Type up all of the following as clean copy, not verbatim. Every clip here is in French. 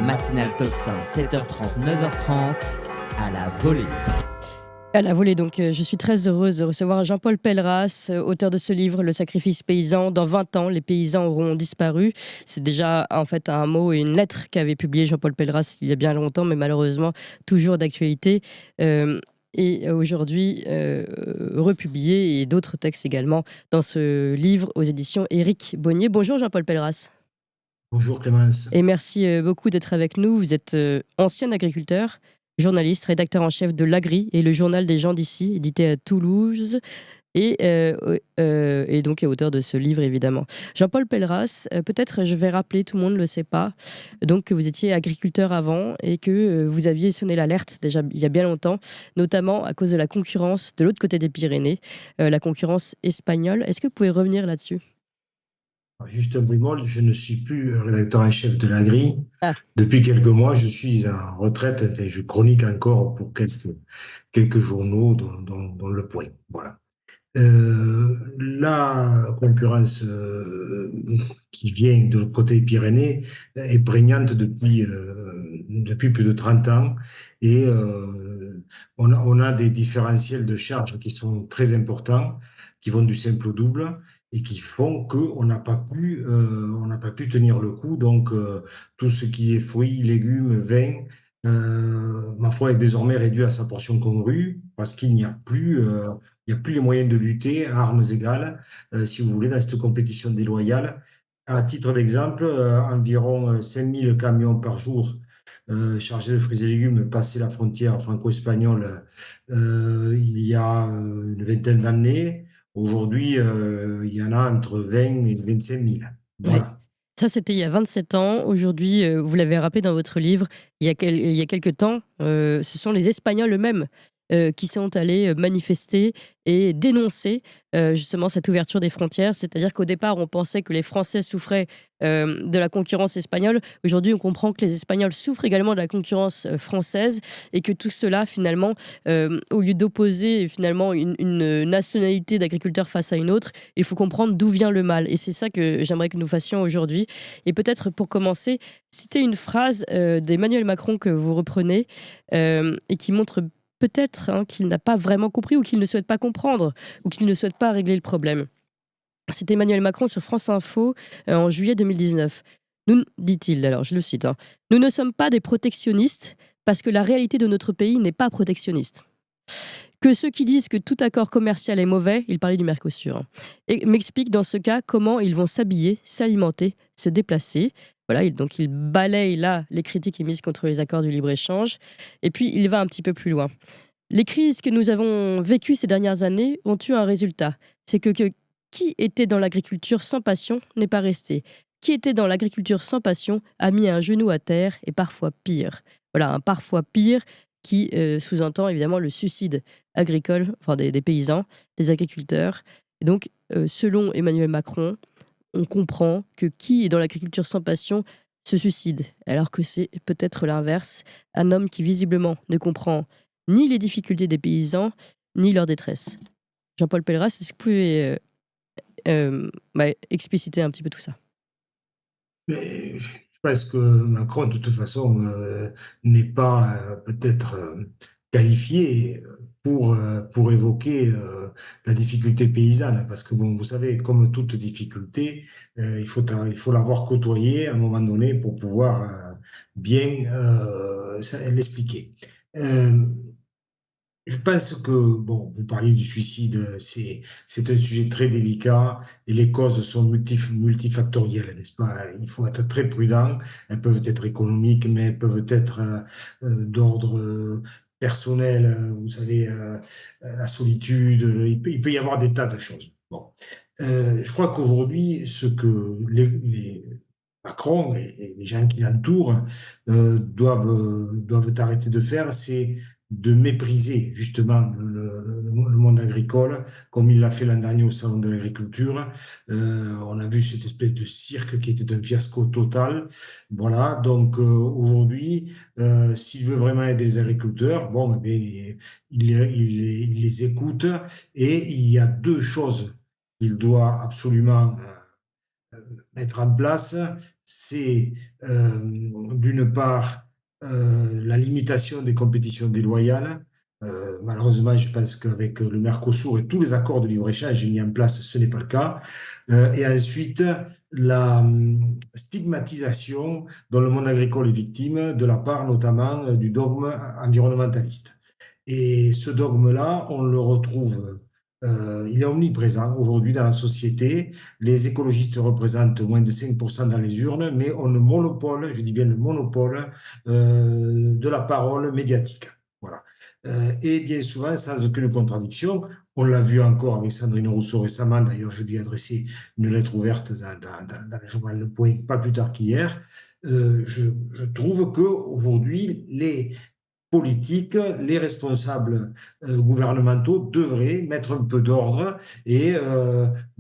matinale Tocsin, 7h30, 9h30, à la volée. À la volée, donc, je suis très heureuse de recevoir Jean-Paul Pelleras, auteur de ce livre, Le sacrifice paysan. Dans 20 ans, les paysans auront disparu. C'est déjà en fait un mot et une lettre qu'avait publié Jean-Paul Pelleras il y a bien longtemps, mais malheureusement toujours d'actualité. Et aujourd'hui, republié, et d'autres textes également dans ce livre aux éditions Éric Bonnier. Bonjour Jean-Paul Pelleras. Bonjour Clémence. Et merci beaucoup d'être avec nous. Vous êtes ancien agriculteur, journaliste, rédacteur en chef de l'Agri et le journal des gens d'ici, édité à Toulouse, et donc est auteur de ce livre évidemment. Jean-Paul Pelleras, peut-être je vais rappeler, tout le monde ne le sait pas, donc que vous étiez agriculteur avant et que vous aviez sonné l'alerte déjà il y a bien longtemps, notamment à cause de la concurrence de l'autre côté des Pyrénées, la concurrence espagnole. Est-ce que vous pouvez revenir là-dessus ? Juste un bémol, je ne suis plus rédacteur en chef de l'Agri. Ah. Depuis quelques mois, je suis en retraite. Enfin, je chronique encore pour quelques journaux, dont Le Point. Voilà. La concurrence qui vient de l'autre côté des Pyrénées est prégnante depuis plus de 30 ans. Et on a des différentiels de charges qui sont très importants, qui vont du simple au double, et qui font qu'on n'a pas pu tenir le coup. Donc, tout ce qui est fruits, légumes, vins, ma foi, est désormais réduit à sa portion congrue, parce qu'il n'y a plus les moyens de lutter à armes égales, si vous voulez, dans cette compétition déloyale. À titre d'exemple, environ 5000 camions par jour chargés de fruits et légumes passaient la frontière franco-espagnole il y a une vingtaine d'années. Aujourd'hui, il y en a entre 20 et 25 000. Voilà. Ouais. Ça, c'était il y a 27 ans. Aujourd'hui, vous l'avez rappelé dans votre livre, il y a quelques temps, ce sont les Espagnols eux-mêmes qui sont allés manifester et dénoncer justement cette ouverture des frontières. C'est-à-dire qu'au départ, on pensait que les Français souffraient de la concurrence espagnole. Aujourd'hui, on comprend que les Espagnols souffrent également de la concurrence française, et que tout cela, finalement, au lieu d'opposer finalement une nationalité d'agriculteurs face à une autre, il faut comprendre d'où vient le mal. Et c'est ça que j'aimerais que nous fassions aujourd'hui. Et peut-être pour commencer, citer une phrase d'Emmanuel Macron que vous reprenez et qui montre peut-être qu'il n'a pas vraiment compris, ou qu'il ne souhaite pas comprendre, ou qu'il ne souhaite pas régler le problème. C'est Emmanuel Macron sur France Info en juillet 2019. Nous, dit-il, alors je le cite, nous ne sommes pas des protectionnistes parce que la réalité de notre pays n'est pas protectionniste. Que ceux qui disent que tout accord commercial est mauvais, il parlait du Mercosur, et m'expliquent dans ce cas comment ils vont s'habiller, s'alimenter, se déplacer. Voilà, donc il balaye là les critiques émises contre les accords du libre-échange, et puis il va un petit peu plus loin. Les crises que nous avons vécues ces dernières années ont eu un résultat, c'est que qui était dans l'agriculture sans passion n'est pas resté. Qui était dans l'agriculture sans passion a mis un genou à terre, et parfois pire. Voilà, un parfois pire qui sous-entend évidemment le suicide agricole, enfin des paysans, des agriculteurs. Et donc, selon Emmanuel Macron, on comprend que qui est dans l'agriculture sans passion se suicide, alors que c'est peut-être l'inverse, un homme qui visiblement ne comprend ni les difficultés des paysans, ni leur détresse. Jean-Paul Pelleras, est-ce que vous pouvez expliciter un petit peu tout ça ? Mais je pense que Macron, de toute façon, n'est pas peut-être qualifié pour évoquer la difficulté paysanne. Parce que, bon, vous savez, comme toute difficulté, il faut l'avoir côtoyée à un moment donné pour pouvoir bien l'expliquer. Je pense que, bon, vous parliez du suicide, c'est un sujet très délicat, et les causes sont multifactorielles, n'est-ce pas? Il faut être très prudent. Elles peuvent être économiques, mais elles peuvent être d'ordre personnel, vous savez, la solitude, il peut y avoir des tas de choses. Bon. Je crois qu'aujourd'hui, ce que les Macron et les gens qui l'entourent doivent arrêter de faire, c'est de mépriser justement le monde agricole, comme il l'a fait l'an dernier au Salon de l'Agriculture. On a vu cette espèce de cirque qui était un fiasco total. Voilà, donc aujourd'hui, s'il veut vraiment aider les agriculteurs, bon, eh bien, il les écoute, et il y a deux choses qu'il doit absolument mettre en place. c'est d'une part la limitation des compétitions déloyales. Malheureusement, je pense qu'avec le Mercosur et tous les accords de libre-échange mis en place, ce n'est pas le cas. Et ensuite, la stigmatisation dont le monde agricole est victime, de la part notamment du dogme environnementaliste. Et ce dogme-là, on le retrouve, il est omniprésent aujourd'hui dans la société. Les écologistes représentent moins de 5% dans les urnes, mais on le monopole, je dis bien le monopole, de la parole médiatique. Voilà. Et bien souvent, sans aucune contradiction, on l'a vu encore avec Sandrine Rousseau récemment, d'ailleurs je lui ai adressé une lettre ouverte dans le journal Le Point, pas plus tard qu'hier. Je trouve qu'aujourd'hui, les politiques, les responsables gouvernementaux devraient mettre un peu d'ordre et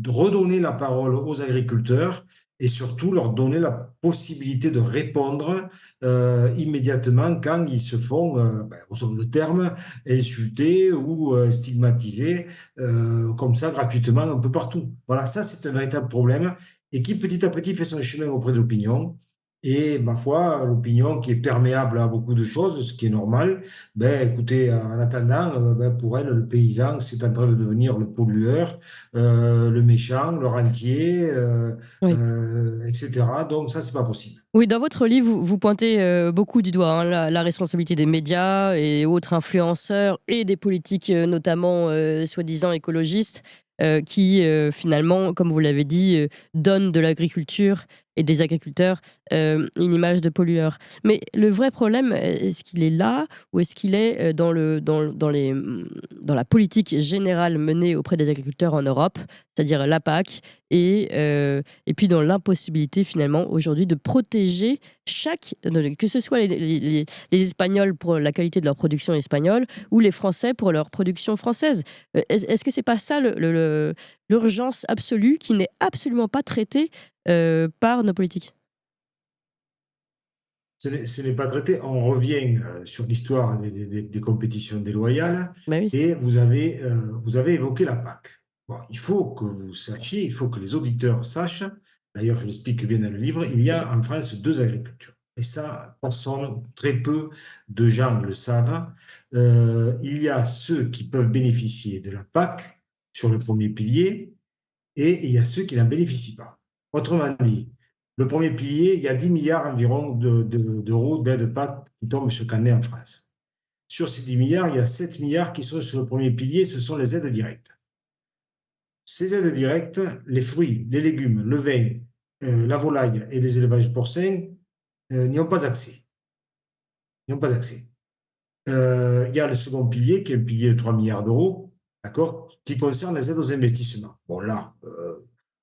redonner la parole aux agriculteurs et surtout leur donner la possibilité de répondre immédiatement quand ils se font, au le terme, insultés ou stigmatisés comme ça gratuitement un peu partout. Voilà, ça c'est un véritable problème et qui petit à petit fait son chemin auprès de l'opinion. Et ma foi, l'opinion qui est perméable à beaucoup de choses, ce qui est normal, ben, écoutez, en attendant, ben, pour elle, le paysan, c'est en train de devenir le pollueur, le méchant, le rentier, Oui. etc. Donc ça, c'est pas possible. Oui, dans votre livre, vous pointez beaucoup du doigt, hein, la responsabilité des médias et autres influenceurs et des politiques, notamment soi-disant écologistes, qui finalement, comme vous l'avez dit, donnent de l'agriculture et des agriculteurs une image de pollueurs. Mais le vrai problème, est-ce qu'il est là ou est-ce qu'il est dans la politique générale menée auprès des agriculteurs en Europe, c'est-à-dire la PAC, et puis dans l'impossibilité finalement aujourd'hui de protéger que ce soit les Espagnols pour la qualité de leur production espagnole ou les Français pour leur production française. Est-ce que c'est pas ça l'urgence absolue qui n'est absolument pas traitée par nos politiques? Ce n'est pas traité. On revient sur l'histoire des compétitions déloyales Bah oui. et vous avez évoqué la PAC. Bon, il faut que vous sachiez, il faut que les auditeurs sachent, d'ailleurs je l'explique bien dans le livre, il y a en France deux agricultures. Et ça, personne, très peu de gens le savent. Il y a ceux qui peuvent bénéficier de la PAC sur le premier pilier et il y a ceux qui n'en bénéficient pas. Autrement dit, le premier pilier, il y a 10 milliards environ d'euros d'aide PAC qui tombent chaque année en France. Sur ces 10 milliards, il y a 7 milliards qui sont sur le premier pilier, ce sont les aides directes. Ces aides directes, les fruits, les légumes, le vin, la volaille et les élevages porcins n'y ont pas accès. N'y ont pas accès. Il y a le second pilier, qui est un pilier de 3 milliards d'euros, d'accord, qui concerne les aides aux investissements. Bon, là,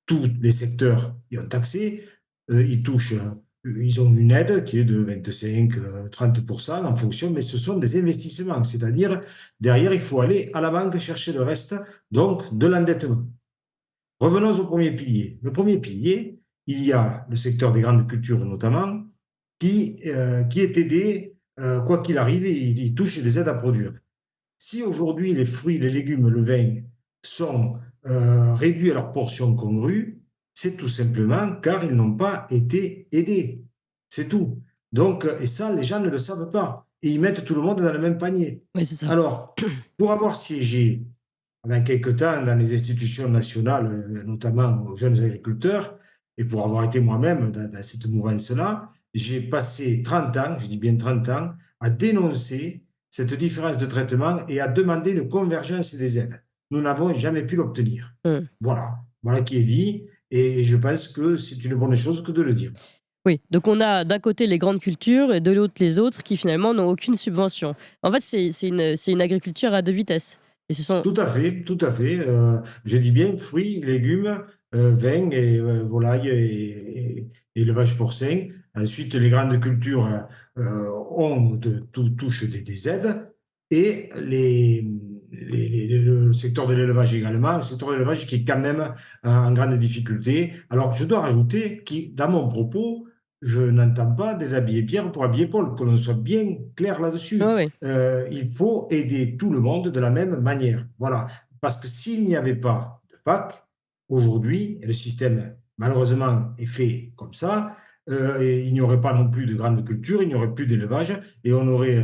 tous les secteurs y ont accès. Ils ont une aide qui est de 25-30% en fonction, mais ce sont des investissements, c'est-à-dire derrière, il faut aller à la banque chercher le reste, donc de l'endettement. Revenons au premier pilier. Le premier pilier, il y a le secteur des grandes cultures notamment, qui est aidé, quoi qu'il arrive, il touche des aides à produire. Si aujourd'hui les fruits, les légumes, le vin sont réduits à leur portion congrue, c'est tout simplement car ils n'ont pas été aidés. C'est tout. Donc, et ça, les gens ne le savent pas. Et ils mettent tout le monde dans le même panier. Oui, c'est ça. Alors, pour avoir siégé pendant quelque temps dans les institutions nationales, notamment aux jeunes agriculteurs, et pour avoir été moi-même dans cette mouvance-là, j'ai passé 30 ans, je dis bien 30 ans, à dénoncer cette différence de traitement et à demander une convergence des aides. Nous n'avons jamais pu l'obtenir. Mm. Voilà qui est dit, et je pense que c'est une bonne chose que de le dire. Oui, donc on a d'un côté les grandes cultures et de l'autre les autres qui finalement n'ont aucune subvention. En fait, c'est une agriculture à deux vitesses. Et ce sont... Tout à fait, tout à fait. Je dis bien fruits, légumes, vin et volaille et élevage porcin. Ensuite, les grandes cultures touchent des aides et le secteur de l'élevage également, le secteur de l'élevage qui est quand même en grande difficulté. Alors, je dois rajouter que dans mon propos, je n'entends pas déshabiller Pierre pour habiller Paul, que l'on soit bien clair là-dessus. Ouais, ouais. Il faut aider tout le monde de la même manière. Voilà. Parce que s'il n'y avait pas de PAC, aujourd'hui, et le système malheureusement est fait comme ça, et il n'y aurait pas non plus de grande culture, il n'y aurait plus d'élevage, et on aurait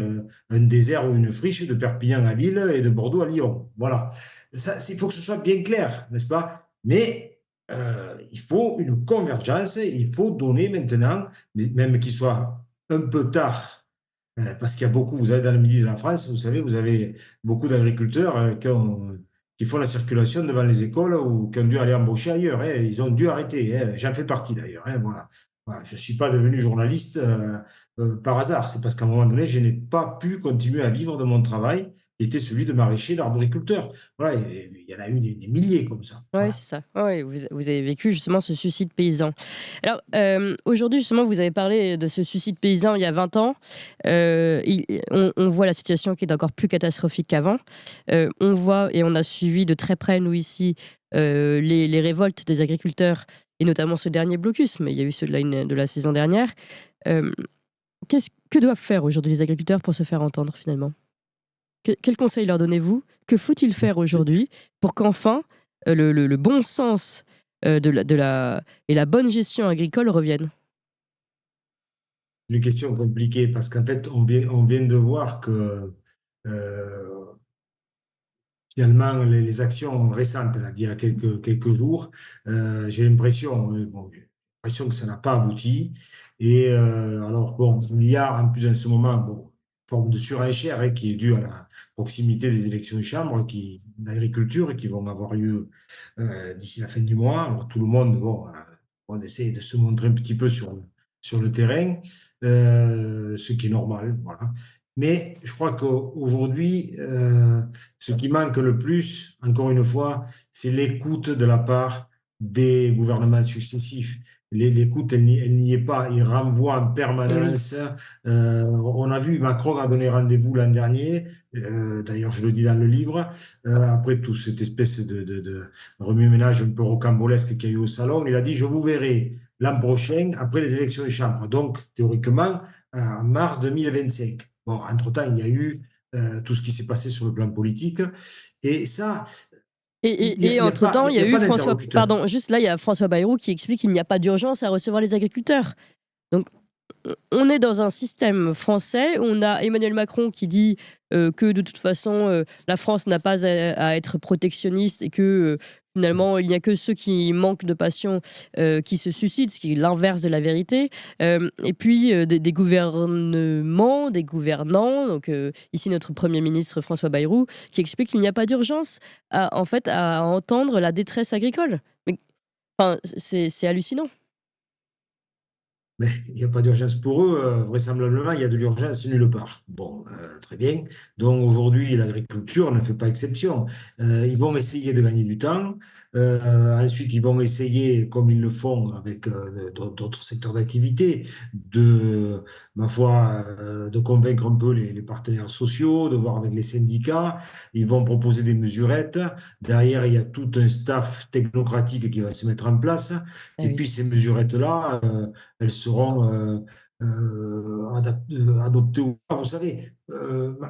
un désert ou une friche de Perpignan à Lille et de Bordeaux à Lyon. Voilà. Ça, il faut que ce soit bien clair, n'est-ce pas? Mais il faut une convergence, il faut donner maintenant, même qu'il soit un peu tard, parce qu'il y a beaucoup, vous avez dans le midi de la France, vous savez, vous avez beaucoup d'agriculteurs qui font la circulation devant les écoles ou qui ont dû aller embaucher ailleurs, hein. Ils ont dû arrêter, hein. J'en fais partie d'ailleurs, hein, voilà. Voilà. Je ne suis pas devenu journaliste par hasard. C'est parce qu'à un moment donné, je n'ai pas pu continuer à vivre de mon travail, qui était celui de maraîcher, d'arboriculteur. Voilà, il y en a eu des milliers comme ça. Ouais, Voilà. c'est ça. Ouais, vous avez vécu justement ce suicide paysan. Alors, aujourd'hui, justement, vous avez parlé de ce suicide paysan il y a 20 ans. On voit la situation qui est encore plus catastrophique qu'avant. On voit et on a suivi de très près, nous ici, les révoltes des agriculteurs, et notamment ce dernier blocus, mais il y a eu ceux de la saison dernière. Euh, que doivent faire aujourd'hui les agriculteurs pour se faire entendre finalement? Quel conseil leur donnez-vous? Que faut-il faire C'est aujourd'hui pour qu'enfin le bon sens et la bonne gestion agricole reviennent? une question compliquée parce qu'en fait, on vient de voir que euh, finalement, les actions récentes, là, d'il y a quelques jours, j'ai l'impression, bon, j'ai l'impression que ça n'a pas abouti. Et alors, bon, il y a en plus en ce moment, bon, une forme de surenchère, hein, qui est due à la proximité des élections de chambre d'agriculture qui vont avoir lieu d'ici la fin du mois. Alors, tout le monde, bon, on essaie de se montrer un petit peu sur le terrain, ce qui est normal, voilà. Mais je crois qu'aujourd'hui, ce qui manque le plus, encore une fois, c'est l'écoute de la part des gouvernements successifs. L'écoute, elle n'y est pas. Ils renvoient en Eh oui. permanence. On a vu, Macron a donné rendez-vous l'an dernier. D'ailleurs, je le dis dans le livre. Après tout, cette espèce de remue-ménage un peu rocambolesque qu'il y a eu au salon, il a dit, je vous verrai l'an prochain, après les élections des chambres. Donc, théoriquement, en mars 2025. Bon, entre-temps, il y a eu tout ce qui s'est passé sur le plan politique. Et ça, il Et n'y a, pas, entre-temps, il y il a y a eu pas d'interlocuteur. pardon, juste là, il y a François Bayrou qui explique qu'il n'y a pas d'urgence à recevoir les agriculteurs. Donc, on est dans un système français. On a Emmanuel Macron qui dit que de toute façon, la France n'a pas à être protectionniste et que finalement, il n'y a que ceux qui manquent de passion qui se suicident, ce qui est l'inverse de la vérité. Et puis, des gouvernements, des gouvernants, donc ici notre Premier ministre François Bayrou, qui explique qu'il n'y a pas d'urgence en fait, à entendre la détresse agricole. Mais, enfin, c'est hallucinant. Mais il n'y a pas d'urgence pour eux. Vraisemblablement, il y a de l'urgence nulle part. Bon, très bien. Donc aujourd'hui, l'agriculture ne fait pas exception. Ils vont essayer de gagner du temps. Ensuite, ils vont essayer, comme ils le font avec d'autres secteurs d'activité, ma foi, de convaincre un peu les partenaires sociaux, de voir avec les syndicats. Ils vont proposer des mesurettes. Derrière, il y a tout un staff technocratique qui va se mettre en place. Ah Et oui. puis ces mesurettes-là, elles seront adoptées ou pas. Vous savez,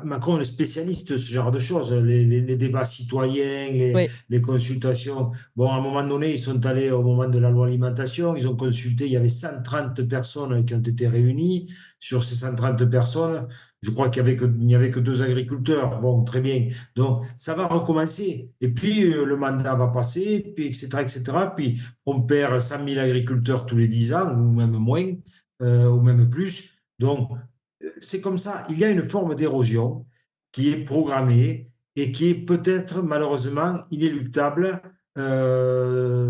Macron est spécialiste de ce genre de choses, les débats citoyens, Oui. les consultations. Bon, à un moment donné, ils sont allés au moment de la loi alimentation, ils ont consulté, il y avait 130 personnes qui ont été réunies. Sur ces 130 personnes, je crois qu'il n'y avait que 2 agriculteurs. Bon, très bien. Donc, ça va recommencer. Et puis, le mandat va passer, puis, etc., etc. Puis, on perd 100 000 agriculteurs tous les 10 ans, ou même moins, ou même plus. Donc, c'est comme ça. Il y a une forme d'érosion qui est programmée et qui est peut-être malheureusement inéluctable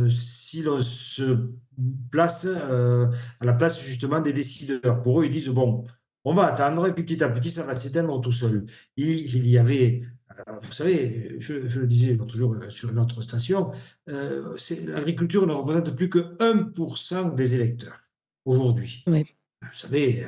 si l'on se place à la place justement des décideurs. Pour eux, ils disent, bon, on va attendre et puis petit à petit, ça va s'éteindre tout seul. Il y avait, vous savez, je le disais l'autre jour sur notre station, l'agriculture ne représente plus que 1% des électeurs aujourd'hui. Ouais. Vous savez,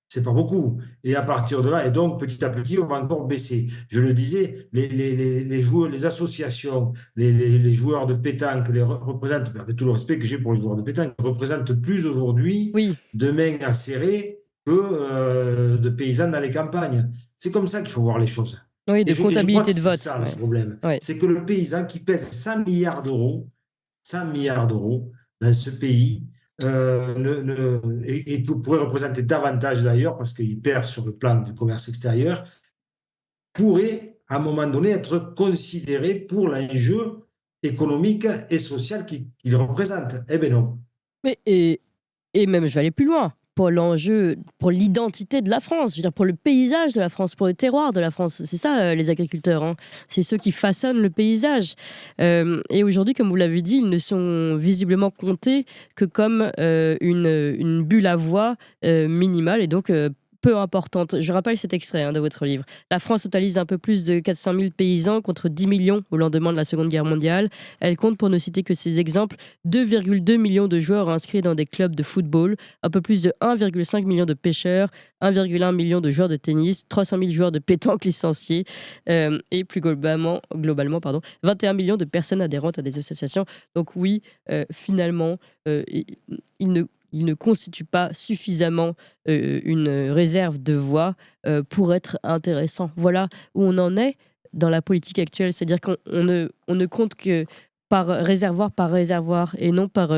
c'est pas beaucoup. Et à partir de là, et donc petit à petit, on va encore baisser. Je le disais, les joueurs, les associations, les joueurs de pétanque les représentent, avec tout le respect que j'ai pour les joueurs de pétanque, représentent plus aujourd'hui Oui. de mains à serrer que de paysans dans les campagnes. C'est comme ça qu'il faut voir les choses. Oui, Et de je crois comptabilité que de c'est vote. ça le Ouais. problème. Ouais. C'est que le paysan qui pèse 100 milliards d'euros dans ce pays, et pourrait représenter davantage d'ailleurs, parce qu'il perd sur le plan du commerce extérieur, pourrait à un moment donné être considéré pour l'enjeu économique et social qu'il représente. Eh bien non. Mais, et même, je vais aller plus loin. Pour l'enjeu, pour l'identité de la France, je veux dire, pour le paysage de la France, pour le terroir de la France. C'est ça, les agriculteurs. Hein. C'est ceux qui façonnent le paysage. Et aujourd'hui, comme vous l'avez dit, ils ne sont visiblement comptés que comme une bulle à voix minimale et donc peu importante. Je rappelle cet extrait de votre livre. La France totalise un peu plus de 400 000 paysans contre 10 millions au lendemain de la Seconde Guerre mondiale. Elle compte, pour ne citer que ces exemples, 2,2 millions de joueurs inscrits dans des clubs de football, un peu plus de 1,5 million de pêcheurs, 1,1 million de joueurs de tennis, 300 000 joueurs de pétanque licenciés et plus globalement 21 millions de personnes adhérentes à des associations. Donc oui, finalement, il ne constitue pas suffisamment une réserve de voix pour être intéressant. Voilà où on en est dans la politique actuelle. C'est-à-dire qu'on ne compte que par réservoir et non par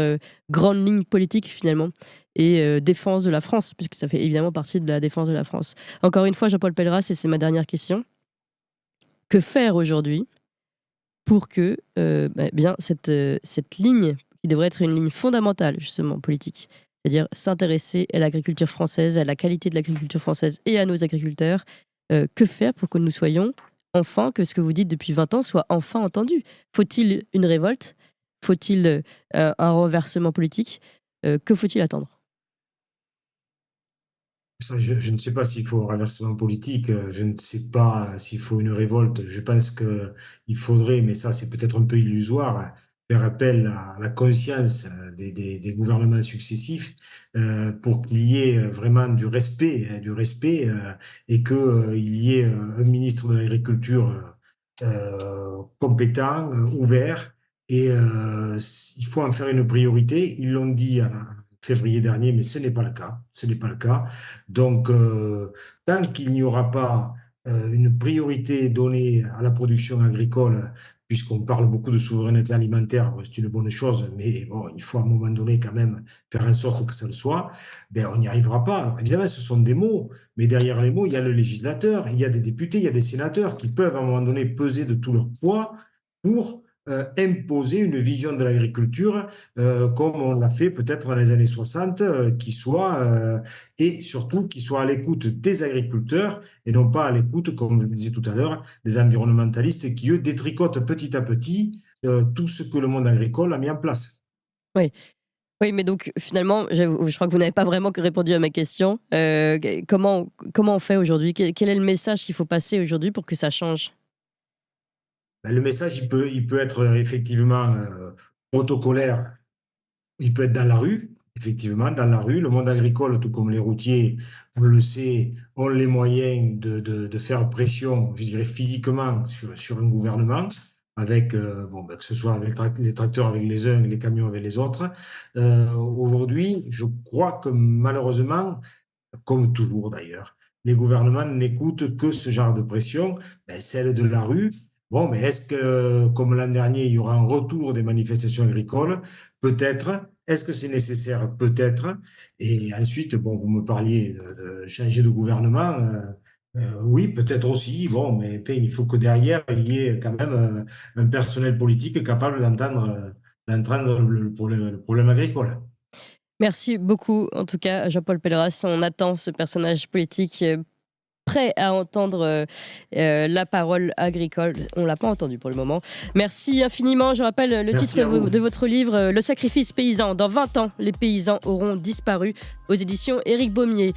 grande ligne politique finalement et défense de la France, puisque ça fait évidemment partie de la défense de la France. Encore une fois, Jean-Paul Pelleras, et c'est ma dernière question. Que faire aujourd'hui pour que cette ligne, qui devrait être une ligne fondamentale justement politique, c'est-à-dire s'intéresser à l'agriculture française, à la qualité de l'agriculture française et à nos agriculteurs, que faire pour que nous soyons enfin, que ce que vous dites depuis 20 ans soit enfin entendu? Faut-il une révolte? Faut-il un renversement politique? Que faut-il attendre? Ça, je ne sais pas s'il faut un renversement politique, je ne sais pas s'il faut une révolte. Je pense qu'il faudrait, mais ça c'est peut-être un peu illusoire, faire appel à la conscience des gouvernements successifs pour qu'il y ait vraiment du respect, et qu'il y ait un ministre de l'Agriculture compétent, ouvert, et il faut en faire une priorité. Ils l'ont dit en février dernier, mais ce n'est pas le cas. Ce n'est pas le cas. Donc, tant qu'il n'y aura pas une priorité donnée à la production agricole, puisqu'on parle beaucoup de souveraineté alimentaire, c'est une bonne chose, mais bon, il faut à un moment donné quand même faire en sorte que ça le soit, ben, on n'y arrivera pas. Alors, évidemment, ce sont des mots, mais derrière les mots, il y a le législateur, il y a des députés, il y a des sénateurs qui peuvent à un moment donné peser de tout leur poids pour imposer une vision de l'agriculture comme on l'a fait peut-être dans les années 60, et surtout qui soit à l'écoute des agriculteurs et non pas à l'écoute, comme je le disais tout à l'heure, des environnementalistes qui, eux, détricotent petit à petit tout ce que le monde agricole a mis en place. Oui. Oui, mais donc finalement, je crois que vous n'avez pas vraiment répondu à ma question. Comment on fait aujourd'hui? Quel est le message qu'il faut passer aujourd'hui pour que ça change? Ben, le message, il peut être effectivement protocolaire. Il peut être dans la rue, effectivement, dans la rue. Le monde agricole, tout comme les routiers, on le sait, ont les moyens de faire pression, je dirais physiquement, sur un gouvernement, avec, que ce soit avec les tracteurs avec les uns et les camions avec les autres. Aujourd'hui, je crois que malheureusement, comme toujours d'ailleurs, les gouvernements n'écoutent que ce genre de pression, celle de la rue. Bon, mais est-ce que, comme l'an dernier, il y aura un retour des manifestations agricoles? Peut-être. Est-ce que c'est nécessaire? Peut-être. Et ensuite, bon, vous me parliez de changer de gouvernement. Oui, peut-être aussi. Bon, mais il faut que derrière, il y ait quand même un personnel politique capable d'entendre le problème agricole. Merci beaucoup, en tout cas, Jean-Paul Pelleras. On attend ce personnage politique prêt à entendre la parole agricole. On ne l'a pas entendu pour le moment. Merci infiniment. Je rappelle le titre de votre livre, Le sacrifice paysan. Dans 20 ans, les paysans auront disparu, aux éditions Éric Baumier.